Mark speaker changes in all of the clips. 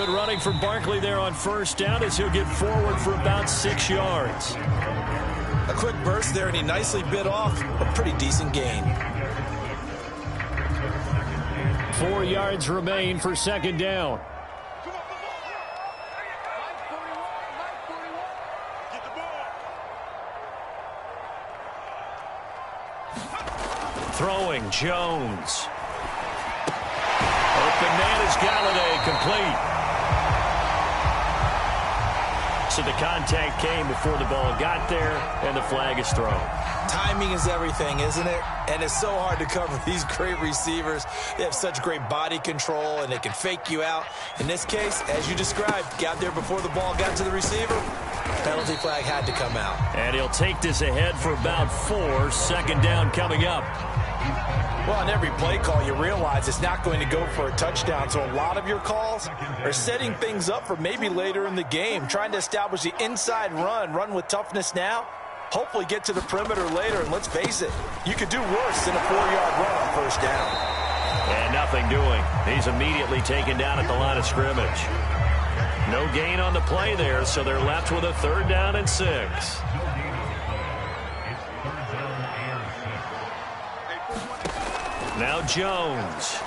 Speaker 1: Good running from Barkley there on first down as he'll get forward for about 6 yards.
Speaker 2: A quick burst there, and he nicely bit off a pretty decent gain.
Speaker 1: 4 yards remain for second down. Throwing, Jones. Open man is Galladay, complete. So the contact came before the ball got there, and the flag is thrown.
Speaker 2: Timing is everything, isn't it? And it's so hard to cover these great receivers. They have such great body control, and they can fake you out. In this case, as you described, got there before the ball got to the receiver. Penalty flag had to come out.
Speaker 1: And he'll take this ahead for about 4. Second down coming up.
Speaker 2: Well, on every play call, you realize it's not going to go for a touchdown. So a lot of your calls are setting things up for maybe later in the game, trying to establish the inside run with toughness now, hopefully get to the perimeter later. And let's face it, you could do worse than a 4-yard run on first down.
Speaker 1: And nothing doing. He's immediately taken down at the line of scrimmage. No gain on the play there, so they're left with a 3rd down and 6. Now Jones.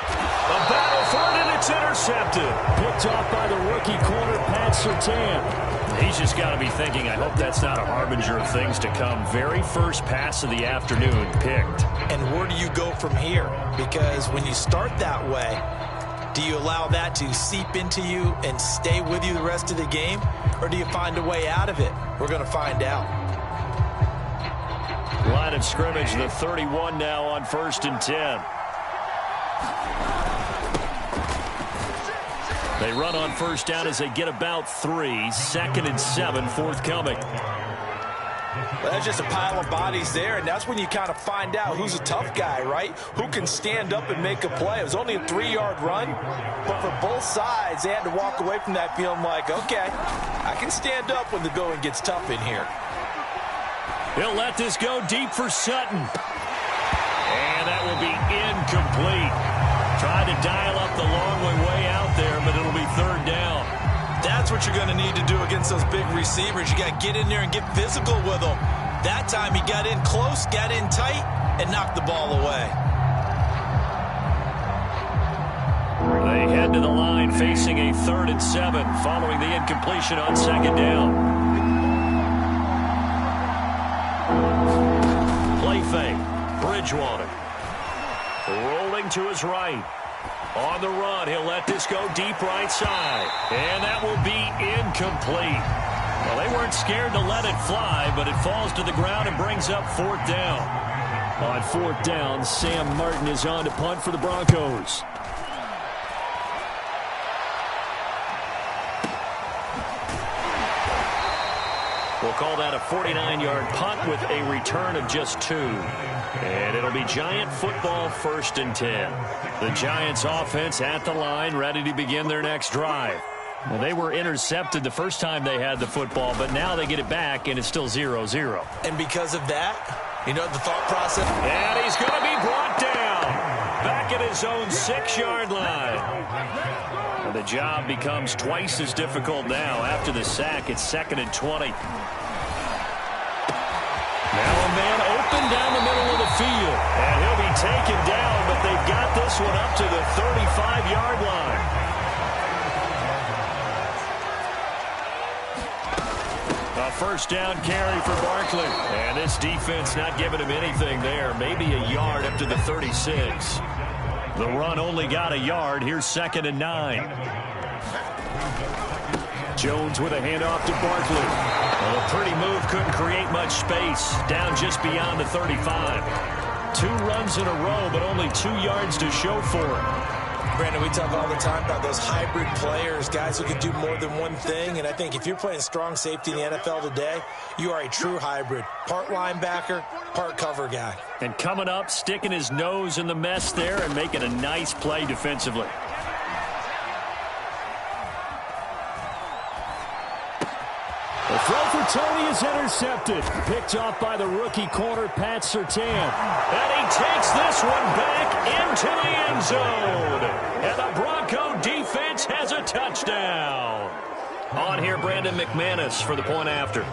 Speaker 1: A battle for it, and it's intercepted. Picked off by the rookie corner, Pat Surtain. He's just got to be thinking, I hope that's not a harbinger of things to come. Very first pass of the afternoon, picked.
Speaker 2: And where do you go from here? Because when you start that way, do you allow that to seep into you and stay with you the rest of the game? Or do you find a way out of it? We're going to find out.
Speaker 1: Line of scrimmage, the 31 now on 1st and 10. They run on first down as they get about 3. 2nd and 7 forthcoming.
Speaker 2: Well, that's just a pile of bodies there, and that's when you kind of find out who's a tough guy, right? Who can stand up and make a play. It was only a 3-yard run, but for both sides, they had to walk away from that feeling like, okay, I can stand up when the going gets tough in here.
Speaker 1: He'll let this go deep for Sutton. And that will be incomplete. Tried to dial up the long way out there, but it'll be 3rd down.
Speaker 2: That's what you're going to need to do against those big receivers. You got to get in there and get physical with them. That time he got in close, got in tight, and knocked the ball away.
Speaker 1: They head to the line facing a 3rd and 7 following the incompletion on 2nd down. Play fake. Bridgewater. Rolling to his right. On the run, he'll let this go deep right side. And that will be incomplete. Well, they weren't scared to let it fly, but it falls to the ground and brings up 4th down. On 4th down, Sam Martin is on to punt for the Broncos. We'll call that a 49-yard punt with a return of just 2. And it'll be Giant football, 1st and 10. The Giants offense at the line, ready to begin their next drive. Well, they were intercepted the first time they had the football, but now they get it back, and it's still 0-0.
Speaker 2: And because of that, you know the thought process?
Speaker 1: And he's going to be brought down. Back at his own 6-yard line. And the job becomes twice as difficult now. After the sack, it's 2nd and 20. Now a man open down the middle of the field. And he'll be taken down, but they've got this one up to the 35-yard line. A 1st down carry for Barkley. And this defense not giving him anything there. Maybe a yard up to the 36. The run only got a yard. Here's 2nd and 9. Jones with a handoff to Barkley. Well, a pretty move, couldn't create much space. Down just beyond the 35. 2 runs in a row, but only 2 yards to show for it.
Speaker 2: Brandon, we talk all the time about those hybrid players, guys who can do more than one thing. And I think if you're playing strong safety in the NFL today, you are a true hybrid. Part linebacker, part cover guy.
Speaker 1: And coming up, sticking his nose in the mess there and making a nice play defensively. The throw for Tony is intercepted. Picked off by the rookie corner, Pat Surtain. And he takes this one back into the end zone. And the Bronco defense has a touchdown. On here, Brandon McManus for the point after.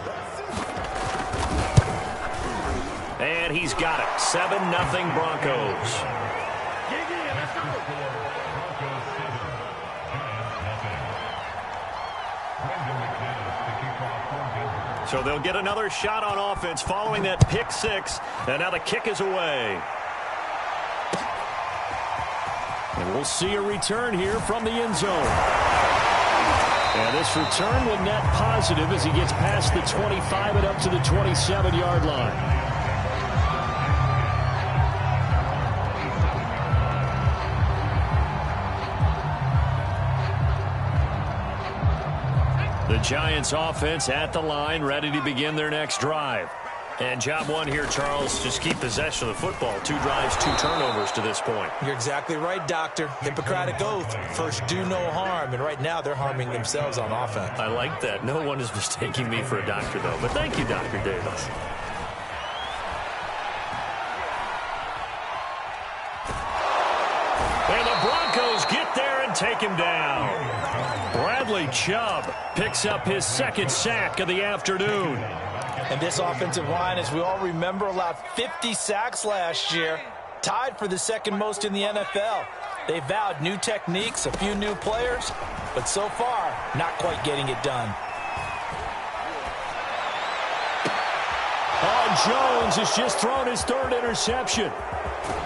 Speaker 1: And he's got it. 7-0 Broncos. So they'll get another shot on offense following that pick six. And now the kick is away. And we'll see a return here from the end zone. And this return will net positive as he gets past the 25 and up to the 27-yard line. The Giants offense at the line, ready to begin their next drive. And job one here, Charles, just keep possession of the football. 2 drives, 2 turnovers to this point.
Speaker 2: You're exactly right, Doctor. Hippocratic oath. First, do no harm. And right now, they're harming themselves on offense.
Speaker 1: I like that. No one is mistaking me for a doctor, though. But thank you, Dr. Davis. And the Broncos get there and take him down. Bradley Chubb picks up his 2nd sack of the afternoon.
Speaker 2: And this offensive line, as we all remember, allowed 50 sacks last year, tied for the 2nd most in the NFL. They vowed new techniques, a few new players, but so far, not quite getting it done.
Speaker 1: Jones has just thrown his 3rd interception.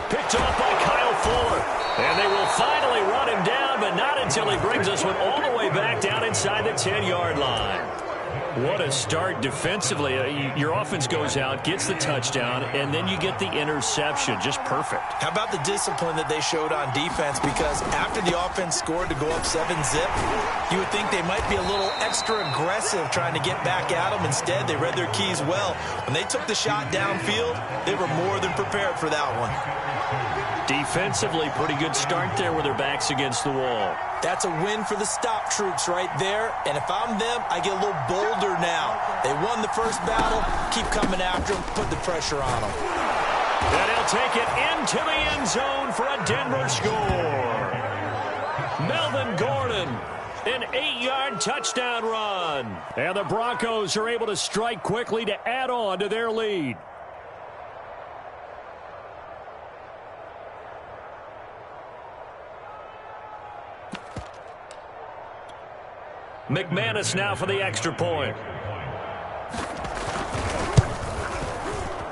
Speaker 1: Picked off by Kyle Fuller. And they will finally run him down, but not until he brings this one all the way back down inside the 10-yard line. What a start defensively. Your offense goes out, gets the touchdown, and then you get the interception. Just perfect. How
Speaker 2: about the discipline that they showed on defense? Because after the offense scored to go up 7-zip, you would think they might be a little extra aggressive trying to get back at them. Instead, they read their keys well. When they took the shot downfield, they were more than prepared for that one.
Speaker 1: Defensively, pretty good start there with their backs against the wall.
Speaker 2: That's a win for the stop troops right there. And if I'm them, I get a little bolder now. They won the first battle. Keep coming after them. Put the pressure on them.
Speaker 1: And he'll take it into the end zone for a Denver score. Melvin Gordon, an 8-yard touchdown run. And the Broncos are able to strike quickly to add on to their lead. McManus now for the extra point.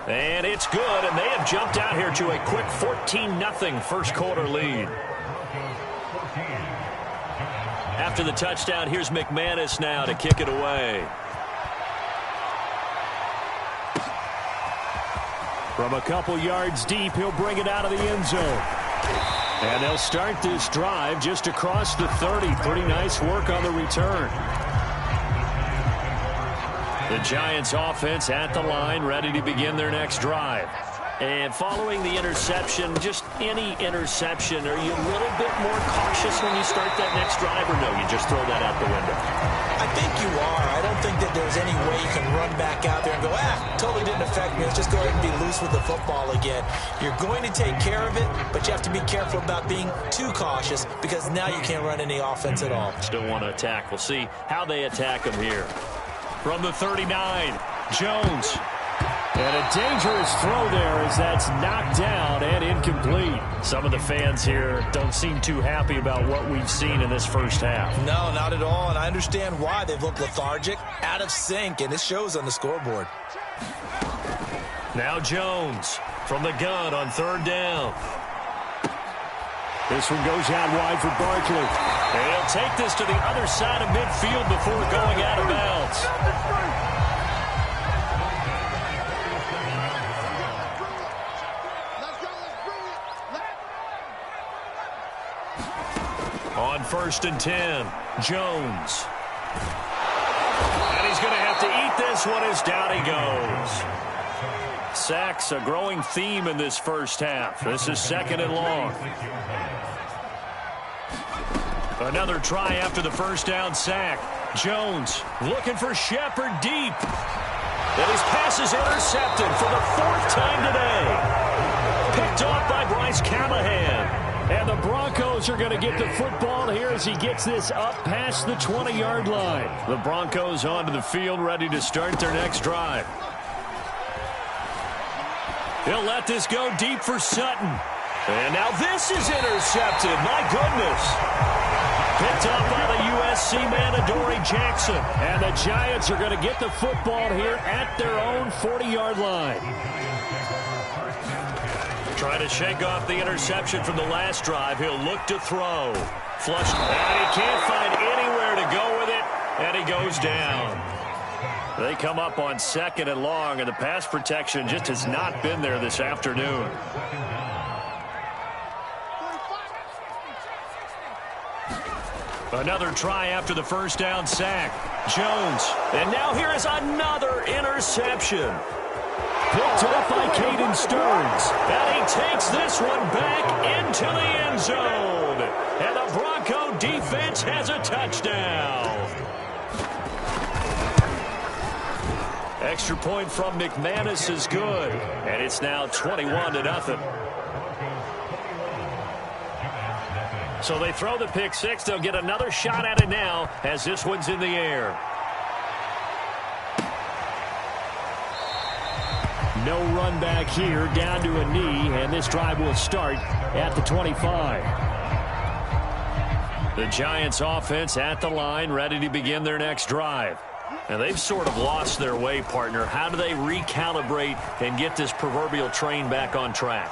Speaker 1: And it's good, and they have jumped out here to a quick 14-0 first quarter lead. After the touchdown, here's McManus now to kick it away. From a couple yards deep, he'll bring it out of the end zone. And they'll start this drive just across the 30. Pretty nice work on the return. The Giants offense at the line, ready to begin their next drive. And following the interception, just any interception, are you a little bit more cautious when you start that next drive, or no, you just throw that out the window?
Speaker 2: I think you are. I don't think that there's any way you can run back out there and go, totally didn't affect me. Let's just go ahead and be loose with the football again. You're going to take care of it, but you have to be careful about being too cautious because now you can't run any offense at all.
Speaker 1: Still want to attack. We'll see how they attack him here. From the 39, Jones. And a dangerous throw there as that's knocked down and incomplete. Some of the fans here don't seem too happy about what we've seen in this first half.
Speaker 2: No, not at all, and I understand why. They've looked lethargic, out of sync, and it shows on the scoreboard.
Speaker 1: Now Jones from the gun on 3rd down. This one goes out wide for Barkley. And he'll take this to the other side of midfield before going out of bounds. On 1st and 10, Jones. And he's going to have to eat this one as down he goes. Sacks, a growing theme in this first half. This is 2nd and long. Another try after the first down sack. Jones looking for Shepard deep. And his pass is intercepted for the 4th time today. Picked off by Bryce Callahan. And the Broncos are going to get the football here as he gets this up past the 20-yard line. The Broncos onto the field, ready to start their next drive. He'll let this go deep for Sutton. And now this is intercepted. My goodness. Picked up by the USC man, Adoree Jackson. And the Giants are going to get the football here at their own 40-yard line. Trying to shake off the interception from the last drive. He'll look to throw. Flushed. And he can't find anywhere to go with it. And he goes down. They come up on 2nd and long, and the pass protection just has not been there this afternoon. Another try after the first down sack. Jones. And now here is another interception. Picked up by Caden Stearns. And he takes this one back into the end zone. And the Bronco defense has a touchdown. Extra point from McManus is good. And it's now 21-0. So they throw the pick six. They'll get another shot at it now as this one's in the air. No run back here, down to a knee, and this drive will start at the 25. The Giants offense at the line, ready to begin their next drive. And they've sort of lost their way, partner. How do they recalibrate and get this proverbial train back on track?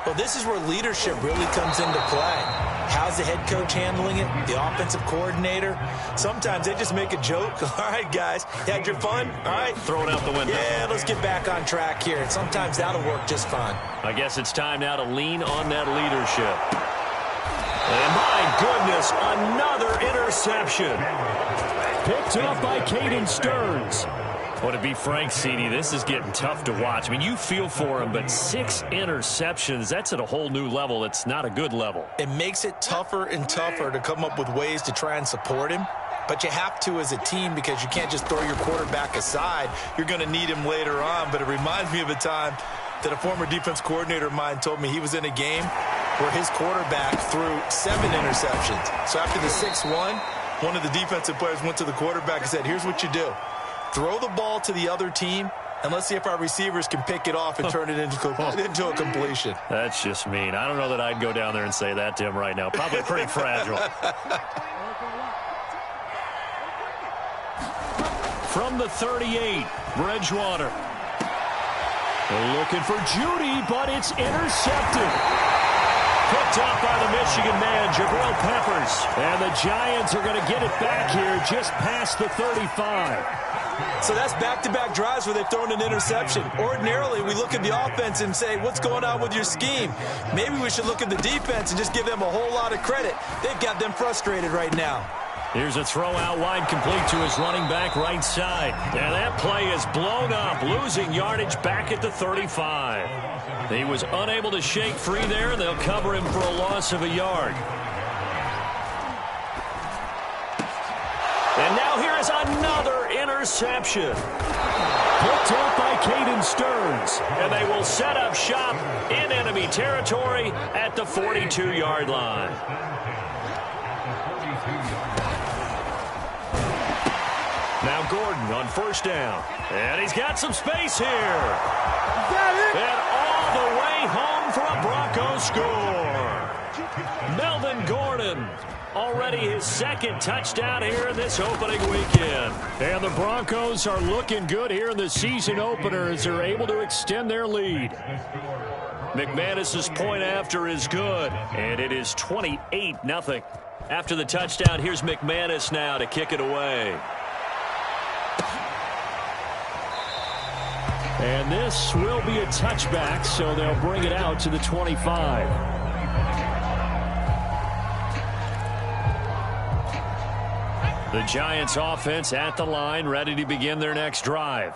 Speaker 2: Well, this is where leadership really comes into play. How's the head coach handling it? The offensive coordinator? Sometimes they just make a joke. All right, guys, you had your fun? All right.
Speaker 1: Throw it out the window.
Speaker 2: Yeah, let's get back on track here. And sometimes that'll work just fine.
Speaker 1: I guess it's time now to lean on that leadership. And my goodness, another interception. Picked up by Caden Stearns. Well, to be frank, CD, this is getting tough to watch. I mean, you feel for him, but 6 interceptions, that's at a whole new level. It's not a good level.
Speaker 2: It makes it tougher and tougher to come up with ways to try and support him. But you have to as a team because you can't just throw your quarterback aside. You're going to need him later on. But it reminds me of a time that a former defense coordinator of mine told me he was in a game where his quarterback threw 7 interceptions. So after the 6-1, one of the defensive players went to the quarterback and said, here's what you do. Throw the ball to the other team, and let's see if our receivers can pick it off and turn it into a completion.
Speaker 1: That's just mean. I don't know that I'd go down there and say that to him right now. Probably pretty fragile. From the 38, Bridgewater. Looking for Judy, but it's intercepted. Picked off by the Michigan man, Jabril Peppers. And the Giants are going to get it back here just past the 35.
Speaker 2: So that's back-to-back drives where they've thrown an interception. Ordinarily, we look at the offense and say, what's going on with your scheme? Maybe we should look at the defense and just give them a whole lot of credit. They've got them frustrated right now.
Speaker 1: Here's a throw out wide, complete to his running back right side. And that play is blown up, losing yardage back at the 35. He was unable to shake free there, and they'll cover him for a loss of a yard. And now here is another interception. Picked up by Caden Stearns. And they will set up shop in enemy territory at the 42-yard line. Now Gordon on first down. And he's got some space here. And all the way home for a Broncos score. Melvin Gordon. Already his 2nd touchdown here in this opening weekend. And the Broncos are looking good here in the season opener as they're able to extend their lead. McManus's point after is good, and it is 28-0. After the touchdown, here's McManus now to kick it away. And this will be a touchback, so they'll bring it out to the 25. The Giants offense at the line, ready to begin their next drive.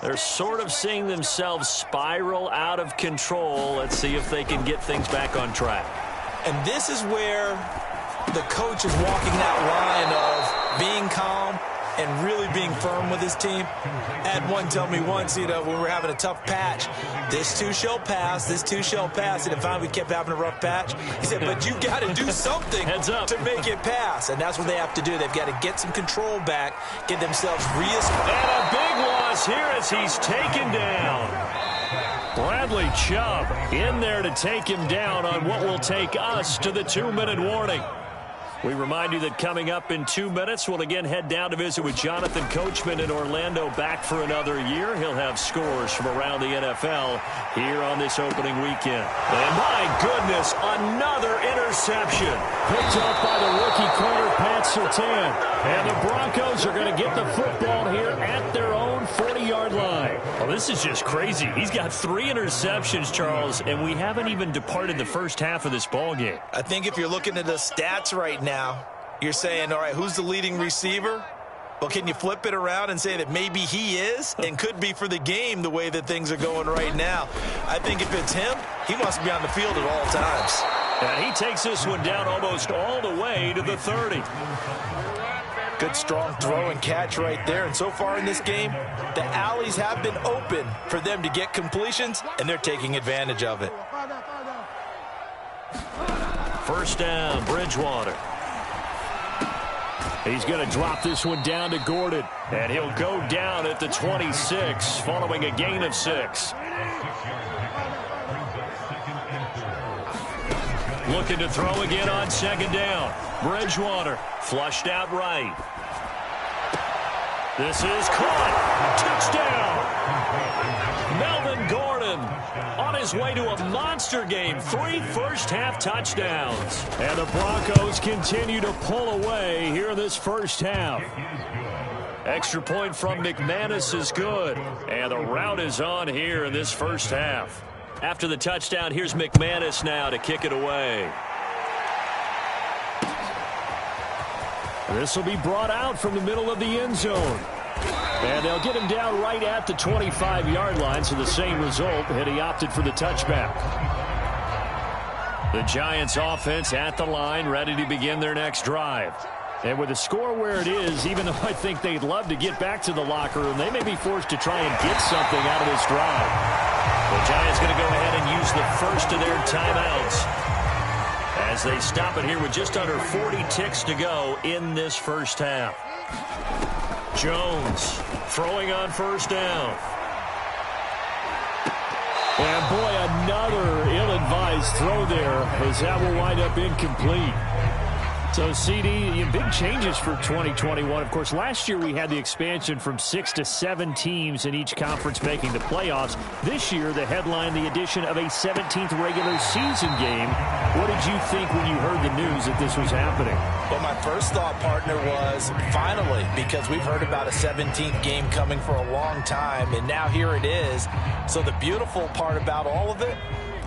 Speaker 1: They're sort of seeing themselves spiral out of control. Let's see if they can get things back on track.
Speaker 2: And this is where the coach is walking that line of being calm, and really being firm with his team. I had one tell me once, when we were having a tough patch, this too shall pass, this too shall pass. And if we kept having a rough patch, he said, but you got to do something to make it pass. And that's what they have to do. They've got to get some control back, get themselves reestablished.
Speaker 1: And a big loss here as he's taken down. Bradley Chubb in there to take him down on what will take us to the 2-minute warning. We remind you that coming up in 2 minutes, we'll again head down to visit with Jonathan Coachman in Orlando, back for another year. He'll have scores from around the NFL here on this opening weekend. And my goodness, another interception. Picked up by the rookie corner, Pat Surtain. And the Broncos are going to get the football here at their own 40-yard line. Well, this is just crazy. He's got 3 interceptions, Charles, and we haven't even departed the first half of this ball game.
Speaker 2: I think if you're looking at the stats right now, you're saying, all right, who's the leading receiver? Well, can you flip it around and say that maybe he is and could be for the game the way that things are going right now? I think if it's him, he wants to be on the field at all times.
Speaker 1: And he takes this one down almost all the way to the 30.
Speaker 2: Good, strong throw and catch right there. And so far in this game, the alleys have been open for them to get completions, and they're taking advantage of it.
Speaker 1: First down, Bridgewater. He's going to drop this one down to Gordon, and he'll go down at the 26 following a gain of 6. Looking to throw again on second down. Bridgewater flushed out right. This is caught. Touchdown. Melvin Gordon on his way to a monster game. 3 first-half touchdowns. And the Broncos continue to pull away here in this first half. Extra point from McManus is good. And the route is on here in this first half. After the touchdown, here's McManus now to kick it away. This will be brought out from the middle of the end zone. And they'll get him down right at the 25-yard line, so the same result, and he opted for the touchback. The Giants offense at the line, ready to begin their next drive. And with the score where it is, even though I think they'd love to get back to the locker room, they may be forced to try and get something out of this drive. The Giants going to go ahead and use the first of their timeouts as they stop it here with just under 40 ticks to go in this first half. Jones throwing on first down. And boy, another ill-advised throw there as that will wind up incomplete. So, CD, big changes for 2021. Of course, last year we had the expansion from 6 to 7 teams in each conference making the playoffs. This year, the headline, the addition of a 17th regular season game. What did you think when you heard the news that this was happening?
Speaker 2: Well, my first thought, partner, was finally, because we've heard about a 17th game coming for a long time, and now here it is. So the beautiful part about all of it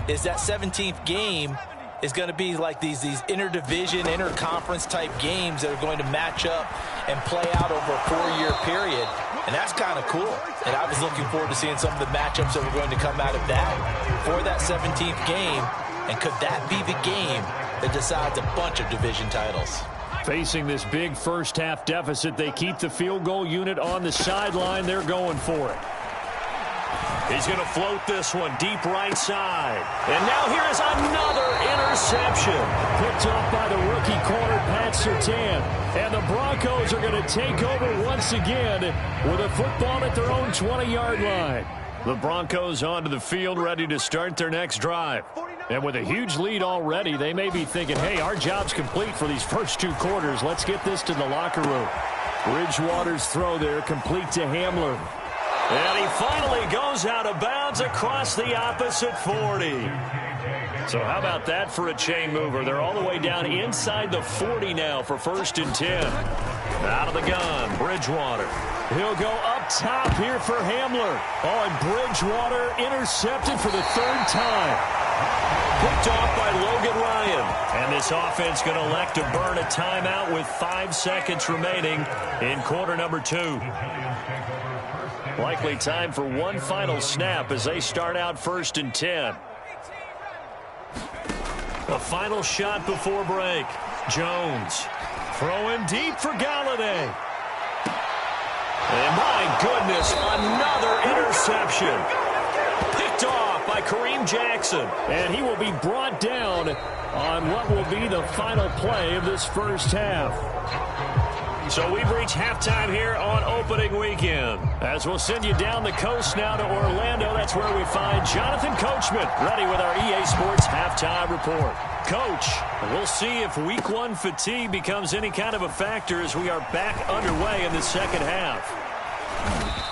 Speaker 2: is that 17th game is going to be like these interdivision, interconference type games that are going to match up and play out over a 4-year period. And that's kind of cool. And I was looking forward to seeing some of the matchups that were going to come out of that for that 17th game. And could that be the game that decides a bunch of division titles?
Speaker 1: Facing this big first half deficit, they keep the field goal unit on the sideline. They're going for it. He's going to float this one deep right side. And now here is another interception. Picked off by the rookie corner, Pat Surtain. And the Broncos are going to take over once again with a football at their own 20-yard line. The Broncos onto the field, ready to start their next drive. And with a huge lead already, they may be thinking, hey, our job's complete for these first 2 quarters. Let's get this to the locker room. Bridgewater's throw there, complete to Hamler. And he finally goes out of bounds across the opposite 40. So how about that for a chain mover? They're all the way down inside the 40 now for 1st and 10. Out of the gun, Bridgewater. He'll go up top here for Hamler. Oh, and Bridgewater intercepted for the 3rd time. Picked off by Logan Ryan. And this offense going to elect to burn a timeout with 5 seconds remaining in quarter number 2. Likely time for one final snap as they start out 1st and 10. A final shot before break. Jones throwing deep for Galladay. this. Another interception. Picked off by Kareem Jackson.
Speaker 3: And he will be brought down on what will be the final play of this first half.
Speaker 1: So we've reached halftime here on opening weekend. As we'll send you down the coast now to Orlando, that's where we find Jonathan Coachman, ready with our EA Sports halftime report. Coach, we'll see if week one fatigue becomes any kind of a factor as we are back underway in the second half.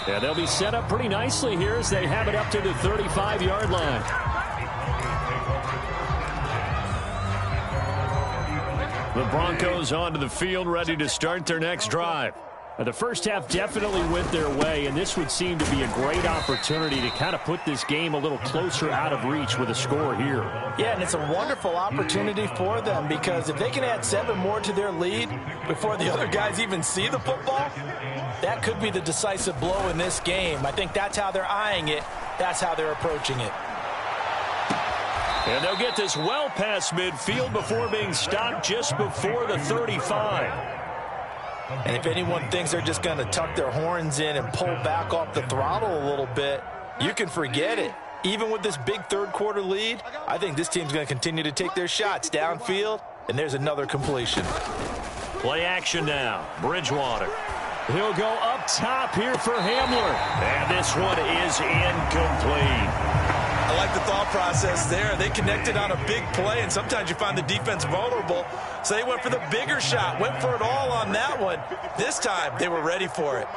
Speaker 1: Yeah, they'll be set up pretty nicely here as they have it up to the 35-yard line. The Broncos onto the field, ready to start their next drive. The first half definitely went their way, and this would seem to be a great opportunity to kind of put this game a little closer out of reach with a score here.
Speaker 2: Yeah, and it's a wonderful opportunity for them because if they can add 7 more to their lead before the other guys even see the football, that could be the decisive blow in this game. I think that's how they're eyeing it. That's how they're approaching it.
Speaker 1: And they'll get this well past midfield before being stopped just before the 35.
Speaker 2: And if anyone thinks they're just going to tuck their horns in and pull back off the throttle a little bit, you can forget it. Even with this big third-quarter lead, I think this team's going to continue to take their shots downfield, and there's another completion.
Speaker 1: Play action now. Bridgewater.
Speaker 3: He'll go up top here for Hamler.
Speaker 1: And this one is incomplete.
Speaker 2: I like the thought process there. They connected on a big play, and sometimes you find the defense vulnerable. So they went for the bigger shot, went for it all on that one. This time, they were ready for it.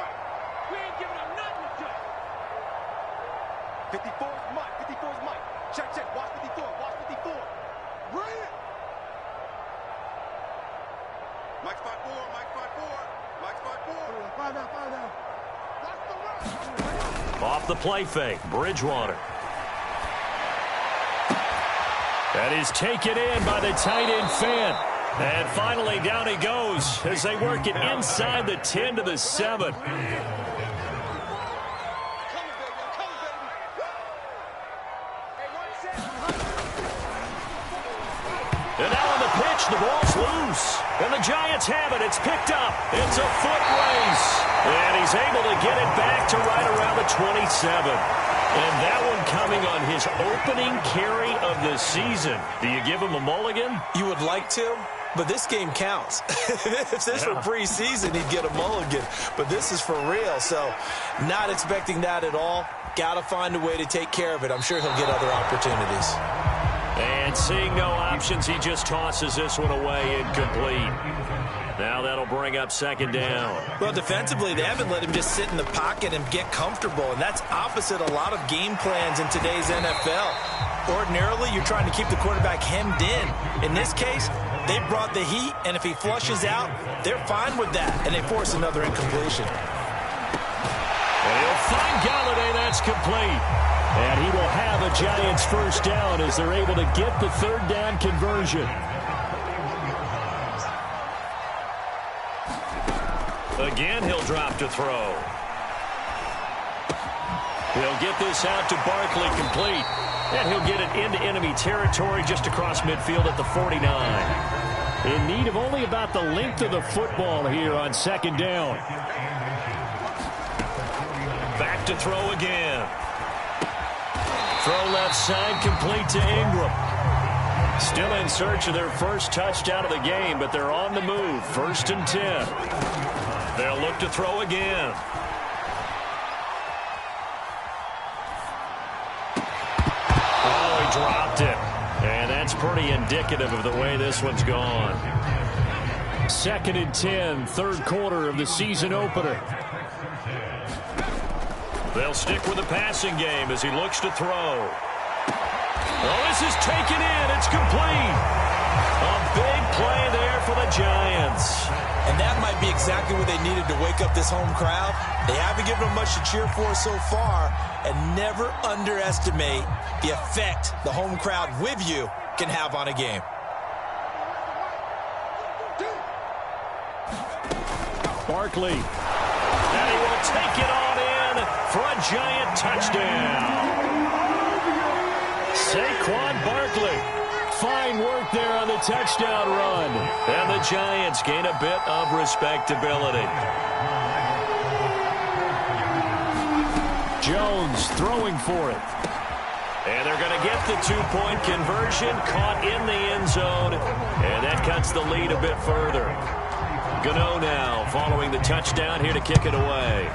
Speaker 4: 54 is Mike. 54 is Mike. Check, check. Watch 54. Watch 54. Bring it. Mike's 5-4. Mike's 5-4. Mike's 5-4. 5 down. 5 down. Watch the run.
Speaker 1: Off the play fake. Bridgewater. That is taken in by the tight end Fant. And finally down he goes as they work it inside the 10 to the 7. And now on the pitch, the ball's loose. And the Giants have it. It's picked up. It's a foot race. And he's able to get it back to right around the 27. And that one coming on his opening carry of the season. Do you give him a mulligan?
Speaker 2: You would like to, but this game counts. If this were preseason, he'd get a mulligan. But this is for real, so not expecting that at all. Got to find a way to take care of it. I'm sure he'll get other opportunities.
Speaker 1: And seeing no options, he just tosses this one away incomplete. Now that'll bring up second down.
Speaker 2: Well, defensively, they haven't let him just sit in the pocket and get comfortable, and that's opposite a lot of game plans in today's NFL. Ordinarily, you're trying to keep the quarterback hemmed in. In this case, they brought the heat, and if he flushes out, they're fine with that, and they force another incompletion.
Speaker 1: And he'll find Galladay. That's complete.
Speaker 3: And he will have a Giants first down as they're able to get the third down conversion.
Speaker 1: Again, he'll drop to throw. He'll get this out to Barkley complete. And he'll get it into enemy territory just across midfield at the 49.
Speaker 3: In need of only about the length of the football here on second down.
Speaker 1: Back to throw again. Throw left side, complete to Ingram. Still in search of their first touchdown of the game, but they're on the move. 1st and 10. They'll look to throw again. Oh, he dropped it. And that's pretty indicative of the way this one's gone.
Speaker 3: 2nd and 10, third quarter of the season opener.
Speaker 1: They'll stick with the passing game as he looks to throw. Oh, this is taken in. It's complete. A big play there for the Giants.
Speaker 2: And that might be exactly what they needed to wake up this home crowd. They haven't given them much to cheer for so far, and never underestimate the effect the home crowd with you can have on a game.
Speaker 3: Barkley.
Speaker 1: And he will take it on in for a Giant touchdown.
Speaker 3: Saquon Barkley. Fine work there on the touchdown run.
Speaker 1: And the Giants gain a bit of respectability.
Speaker 3: Jones throwing for it.
Speaker 1: And they're going to get the two-point conversion, caught in the end zone, and that cuts the lead a bit further. Gano now following the touchdown here to kick it away.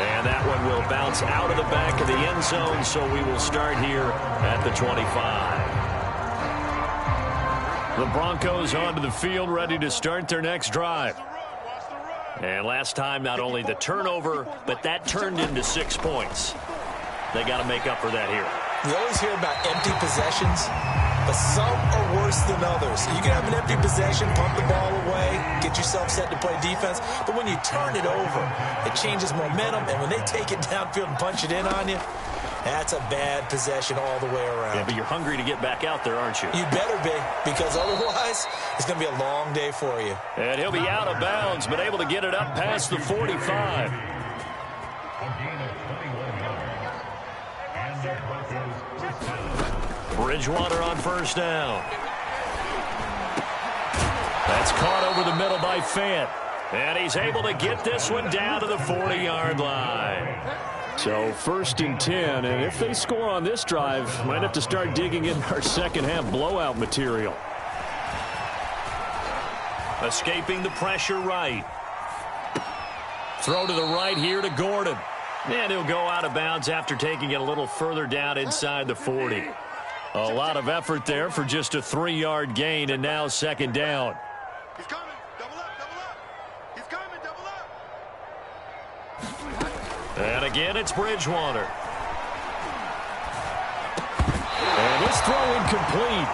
Speaker 1: And that one will bounce out of the back of the end zone, so we will start here at the 25.
Speaker 3: The Broncos onto the field, ready to start their next drive.
Speaker 1: And last time, not only the turnover, but that turned into 6 points. They got to make up for that here.
Speaker 2: You always hear about empty possessions, but some are worse than others. You can have an empty possession, pump the ball away, get yourself set to play defense, but when you turn it over, it changes momentum, and when they take it downfield and punch it in on you, that's a bad possession all the way around.
Speaker 1: Yeah, but you're hungry to get back out there, aren't you?
Speaker 2: You better be, because otherwise it's going to be a long day for you.
Speaker 3: And he'll be out of bounds, but able to get it up past the 45.
Speaker 1: Bridgewater on first down.
Speaker 3: That's caught over the middle by Fant. And he's able to get this one down to the 40-yard line. So 1st and 10, and if they score on this drive, might have to start digging in our second-half blowout material.
Speaker 1: Escaping the pressure right.
Speaker 3: Throw to the right here to Gordon.
Speaker 1: And he'll go out of bounds after taking it a little further down inside the 40.
Speaker 3: A lot of effort there for just a 3-yard gain, and now 2nd down.
Speaker 4: He's coming. Double up, double up. He's coming, double up.
Speaker 1: And again, it's Bridgewater.
Speaker 3: And this throw incomplete.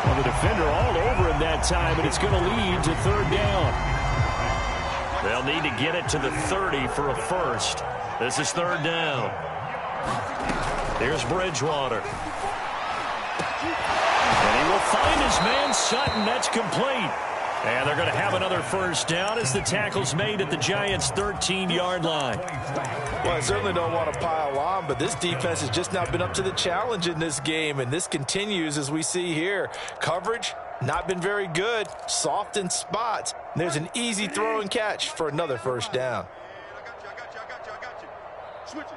Speaker 3: Well, the defender all over him that time, and it's going to lead to 3rd down.
Speaker 1: They'll need to get it to the 30 for a first. This is 3rd down. Here's Bridgewater.
Speaker 3: And he will find his man Sutton. That's complete. And they're going to have another first down as the tackle's made at the Giants' 13-yard line.
Speaker 2: Well, I certainly don't want to pile on, but this defense has just not been up to the challenge in this game, and this continues as we see here. Coverage, not been very good, soft in spots. There's an easy throw and catch for another first down.
Speaker 4: I got you.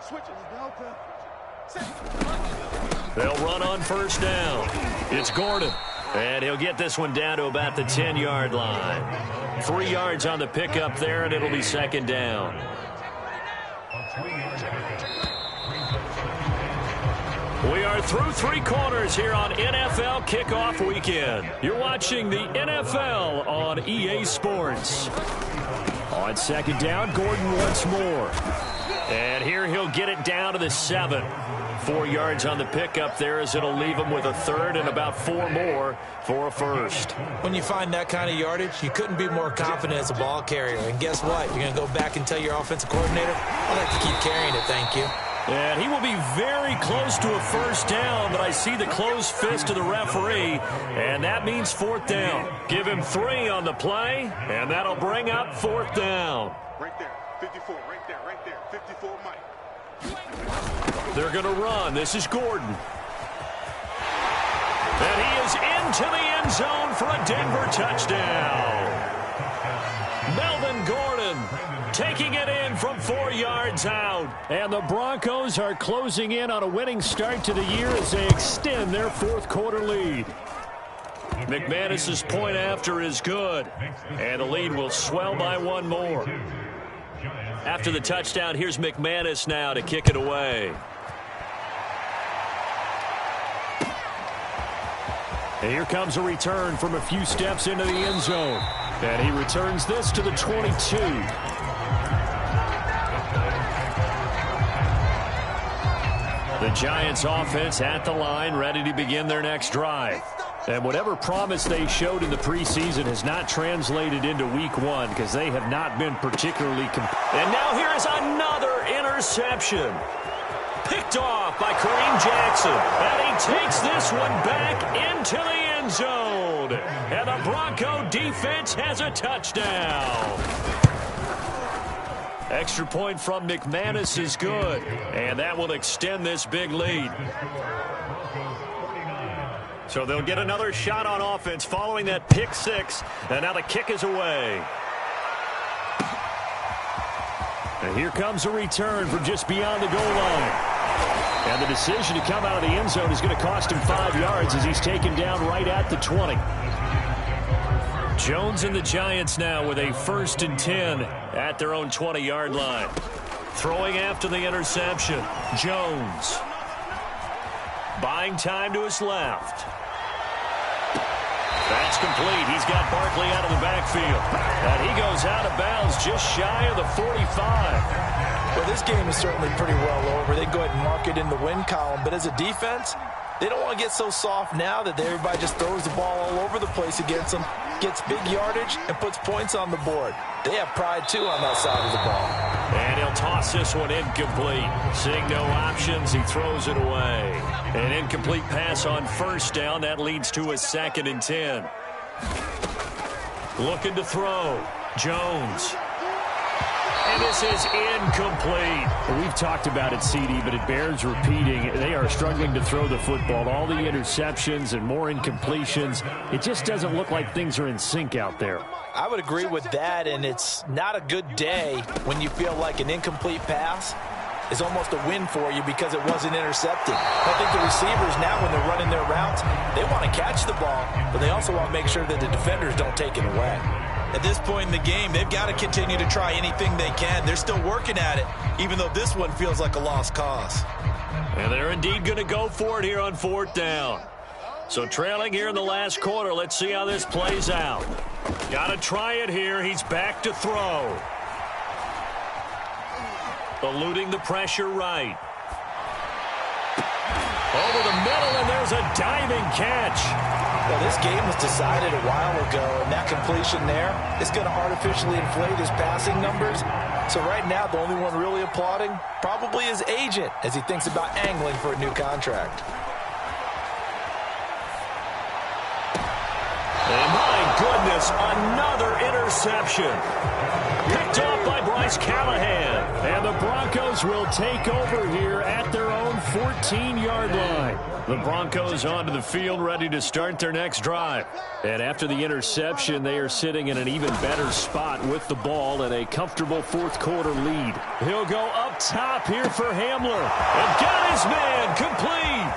Speaker 4: Switch it.
Speaker 1: They'll run on first down. It's Gordon. And he'll get this one down to about the 10-yard line. 3 yards on the pickup there, and it'll be 2nd down. We are through 3 quarters here on NFL Kickoff Weekend. You're watching the NFL on EA Sports.
Speaker 3: On 2nd down, Gordon once more.
Speaker 1: And here he'll get it down to the 7. 4 yards on the pickup there as it'll leave him with a 3rd and about 4 more for a first.
Speaker 2: When you find that kind of yardage, you couldn't be more confident as a ball carrier. And guess what? You're going to go back and tell your offensive coordinator, I'd like to keep carrying it, thank you.
Speaker 3: And he will be very close to a first down, but I see the closed fist of the referee, and that means 4th down.
Speaker 1: Give him 3 on the play, and that'll bring up 4th down.
Speaker 4: Right there. 54, right there. 54, Mike.
Speaker 1: They're going to run. This is Gordon. And he is into the end zone for a Denver touchdown. Melvin Gordon taking it in from 4 yards out.
Speaker 3: And the Broncos are closing in on a winning start to the year as they extend their 4th quarter lead.
Speaker 1: McManus's point after is good. And the lead will swell by 1 more. After the touchdown, here's McManus now to kick it away.
Speaker 3: And here comes a return from a few steps into the end zone. And he returns this to the 22.
Speaker 1: The Giants offense at the line, ready to begin their next drive.
Speaker 3: And whatever promise they showed in the preseason has not translated into week 1 because they have not been particularly
Speaker 1: And now here is another interception. Picked off by Kareem Jackson. And he takes this one back into the end zone. And the Bronco defense has a touchdown. Extra point from McManus is good. And that will extend this big lead. So they'll get another shot on offense following that pick 6. And now the kick is away.
Speaker 3: Here comes a return from just beyond the goal line. And the decision to come out of the end zone is going to cost him 5 yards as he's taken down right at the 20. Jones and the Giants now with a 1st and 10 at their own 20-yard line. Throwing after the interception. Jones. Buying time to his left. That's complete. He's got Barkley out of the backfield. And he goes out of bounds just shy of the 45.
Speaker 2: Well, this game is certainly pretty well over. They go ahead and mark it in the win column. But as a defense, they don't want to get so soft now that everybody just throws the ball all over the place against them, gets big yardage, and puts points on the board. They have pride, too, on that side of the ball.
Speaker 1: And he'll toss this one incomplete. Seeing no options, he throws it away. An incomplete pass on 1st down. That leads to a 2nd and 10. Looking to throw. Jones. And this is incomplete.
Speaker 3: We've talked about it, CD, but it bears repeating. They are struggling to throw the football. All the interceptions and more incompletions. It just doesn't look like things are in sync out there.
Speaker 2: I would agree with that, and it's not a good day when you feel like an incomplete pass is almost a win for you because it wasn't intercepted. I think the receivers now, when they're running their routes, they want to catch the ball, but they also want to make sure that the defenders don't take it away.
Speaker 5: At this point in the game, they've got to continue to try anything they can. They're still working at it, even though this one feels like a lost cause.
Speaker 1: And they're indeed going to go for it here on 4th down. So trailing here in the last quarter, let's see how this plays out. Got to try it here. He's back to throw. Eluding the pressure right. Over the middle, and there's a diving catch.
Speaker 2: Well, this game was decided a while ago, and that completion there is going to artificially inflate his passing numbers. So right now, the only one really applauding probably his agent as he thinks about angling for a new contract.
Speaker 1: And my goodness, another interception. Picked off by Bryce Callahan.
Speaker 3: And the Broncos will take over here at their own 14-yard line.
Speaker 1: The Broncos onto the field, ready to start their next drive.
Speaker 3: And after the interception, they are sitting in an even better spot with the ball and a comfortable 4th quarter lead.
Speaker 1: He'll go up top here for Hamler. And got his man complete.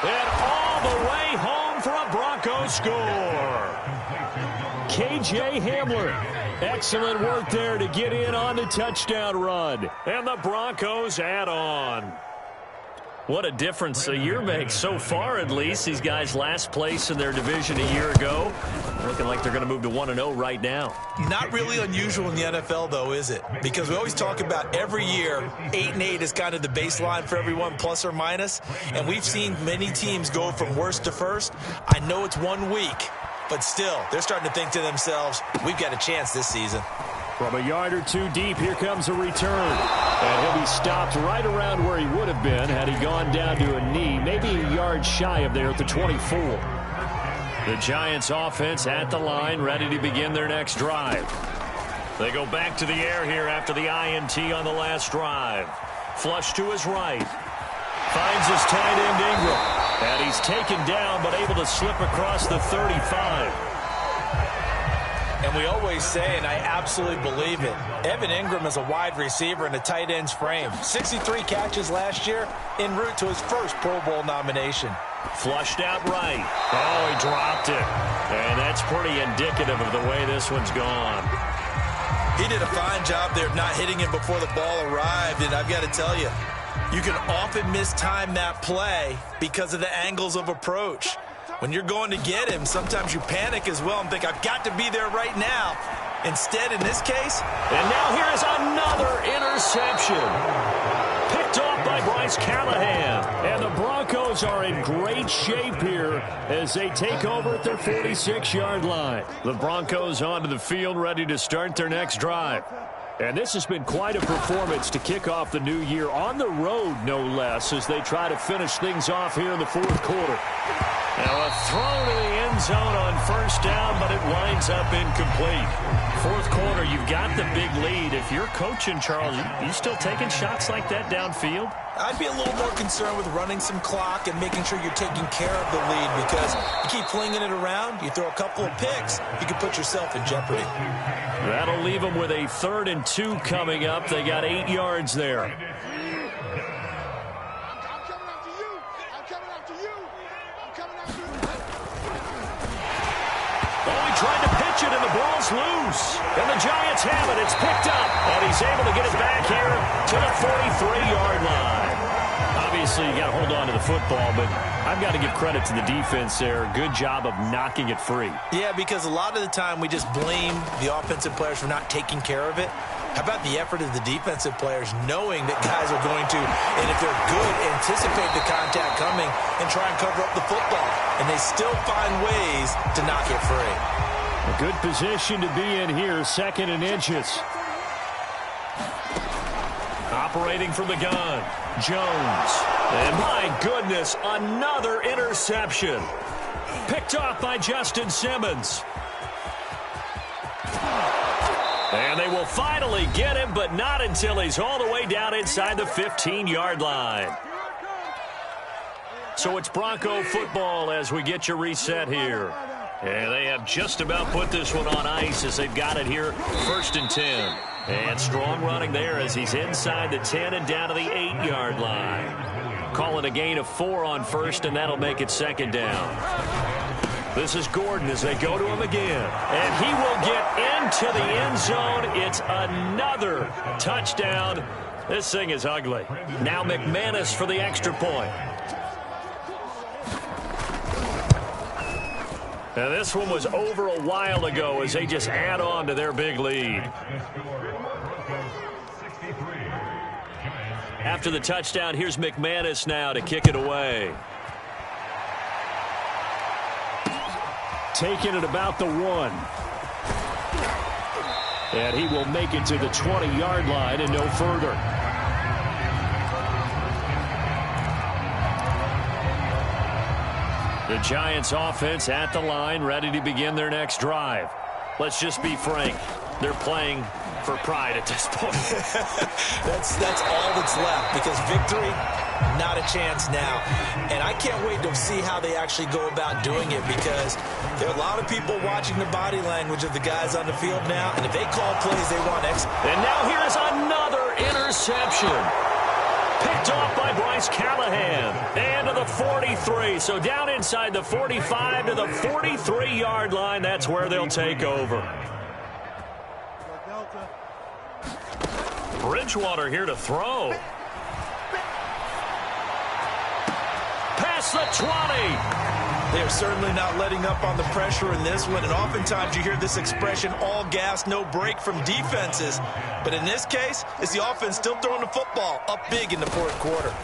Speaker 1: And all the way home for a Broncos score.
Speaker 3: KJ Hamler.
Speaker 1: Excellent work there to get in on the touchdown run. And the Broncos add on. What a difference a year makes so far, at least. These guys last place in their division a year ago. Looking like they're going to move to 1-0 right now.
Speaker 5: Not really unusual in the NFL, though, is it? Because we always talk about every year, 8-8 is kind of the baseline for everyone, plus or minus. And we've seen many teams go from worst to first. I know it's 1 week, but still, they're starting to think to themselves, we've got a chance this season.
Speaker 3: From a yard or two deep, here comes a return. And he'll be stopped right around where he would have been had he gone down to a knee, maybe a yard shy of there at the 24.
Speaker 1: The Giants offense at the line, ready to begin their next drive. They go back to the air here after the INT on the last drive. Flush to his right. Finds his tight end Ingram. And he's taken down but able to slip across the 35.
Speaker 2: And we always say, and I absolutely believe it, Evan Ingram is a wide receiver in a tight end's frame. 63 catches last year, en route to his first Pro Bowl nomination.
Speaker 1: Flushed out right. Oh, he dropped it. And that's pretty indicative of the way this one's gone.
Speaker 5: He did a fine job there of not hitting him before the ball arrived, and I've got to tell you, you can often mistime that play because of the angles of approach. When you're going to get him, sometimes you panic as well and think, I've got to be there right now. Instead, in this case...
Speaker 1: And now here is another interception. Picked off by Bryce Callahan.
Speaker 3: And the Broncos are in great shape here as they take over at their 46-yard line.
Speaker 1: The Broncos onto the field, ready to start their next drive.
Speaker 3: And this has been quite a performance to kick off the new year on the road, no less, as they try to finish things off here in the 4th quarter.
Speaker 1: Now a throw to the end
Speaker 3: end zone on first down, but it winds up incomplete. Fourth quarter, you've got the big lead. If you're coaching, Charles, you still taking shots like that downfield?
Speaker 5: I'd be a little more concerned with running some clock and making sure you're taking care of the lead, because you keep flinging it around, you throw a couple of picks, you can put yourself in jeopardy.
Speaker 3: That'll leave them with a 3rd and 2 coming up. They got 8 yards there. Trying to pitch it, and the ball's loose. And the Giants have it. It's picked up. And he's able to get it back here to the 43-yard line. Obviously, you got to hold on to the football, but I've got to give credit to the defense there. Good job of knocking it free.
Speaker 5: Yeah, because a lot of the time we just blame the offensive players for not taking care of it. How about the effort of the defensive players knowing that guys are going to, and if they're good, anticipate the contact coming and try and cover up the football. And they still find ways to knock it free.
Speaker 3: A good position to be in here, 2nd and inches. Operating from the gun, Jones. And my goodness, another interception. Picked off by Justin Simmons. And they will finally get him, but not until he's all the way down inside the 15-yard line. So it's Bronco football as we get you reset here. And they have just about put this one on ice as they've got it here, 1st and 10. And strong running there as he's inside the 10 and down to the 8-yard line. Call it a gain of 4 on 1st, and that'll make it 2nd down. This is Gordon as they go to him again. And he will get into the end zone. It's another touchdown. This thing is ugly. Now McManus for the extra point. Now this one was over a while ago as they just add on to their big lead. After the touchdown, here's McManus now to kick it away. Taking it about the 1. And he will make it to the 20-yard line and no further. The Giants offense at the line, ready to begin their next drive. Let's just be frank. They're playing for pride at this point.
Speaker 5: That's all that's left, because victory, not a chance now. And I can't wait to see how they actually go about doing it, because there are a lot of people watching the body language of the guys on the field now, and if they call plays, they want X.
Speaker 3: And now here's another interception. Picked off by Bryce Callahan. And to the 43. So down inside the 45 to the 43-yard line. That's where they'll take over. Bridgewater here to throw. Past the 20.
Speaker 5: They are certainly not letting up on the pressure in this one, and oftentimes you hear this expression, all gas, no break from defenses. But in this case, it's the offense still throwing the football up big in the 4th quarter.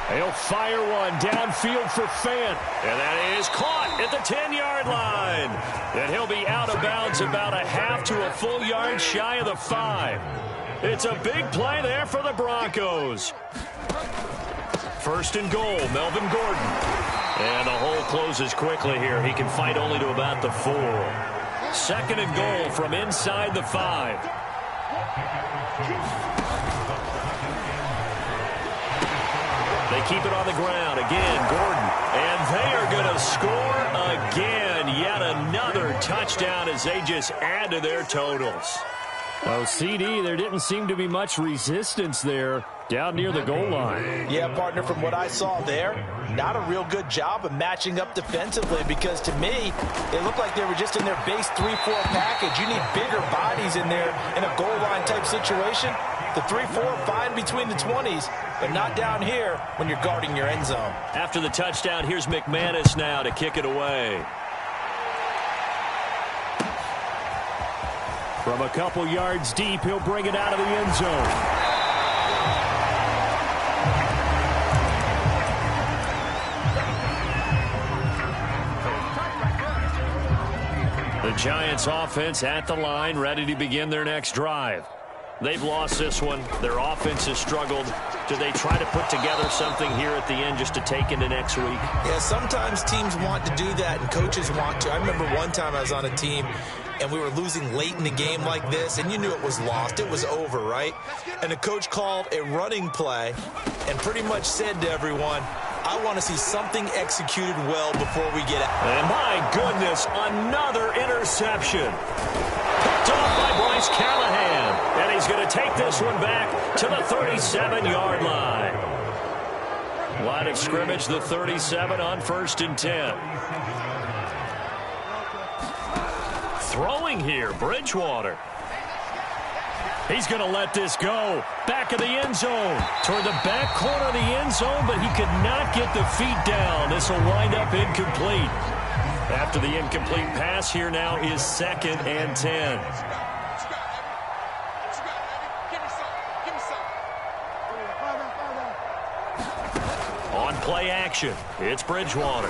Speaker 3: They'll fire one downfield for Fant. And that is caught at the 10-yard line. And he'll be out of bounds about a half to a full yard shy of the 5. It's a big play there for the Broncos. 1st and goal, Melvin Gordon. And the hole closes quickly here. He can fight only to about the 4. 2nd and goal from inside the 5. They keep it on the ground. Again, Gordon. And they are going to score again. Yet another touchdown as they just add to their totals. Oh, CD, there didn't seem to be much resistance there down near the goal line.
Speaker 2: Yeah, partner, from what I saw there, not a real good job of matching up defensively, because to me, it looked like they were just in their base 3-4 package. You need bigger bodies in there in a goal line type situation. The 3-4 fine between the 20s, but not down here when you're guarding your end zone.
Speaker 3: After the touchdown, here's McManus now to kick it away. From a couple yards deep, he'll bring it out of the end zone. The Giants offense at the line, ready to begin their next drive. They've lost this one. Their offense has struggled.
Speaker 1: Do they try to put together something here at the end just to take into next week?
Speaker 5: Yeah, sometimes teams want to do that and coaches want to. I remember one time I was on a team and we were losing late in the game like this, and you knew it was lost. It was over, right? And the coach called a running play and pretty much said to everyone, I want to see something executed well before we get out.
Speaker 1: And my goodness, another interception. Picked off by Bryce Callahan. And he's going to take this one back to the 37-yard line. Line of scrimmage, the 37 on 1st and 10. Throwing here, Bridgewater. He's going to let this go. Back of the end zone. Toward the back corner of the end zone, but he could not get the feet down. This will wind up incomplete. After the incomplete pass, here now is 2nd and 10. On play action, it's Bridgewater.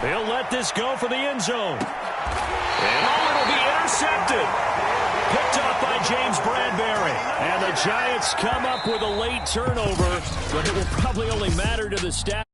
Speaker 1: He'll let this go for the end zone. And it'll be intercepted. Picked up by James Bradbury. And the Giants come up with a late turnover, but it will probably only matter to the stat.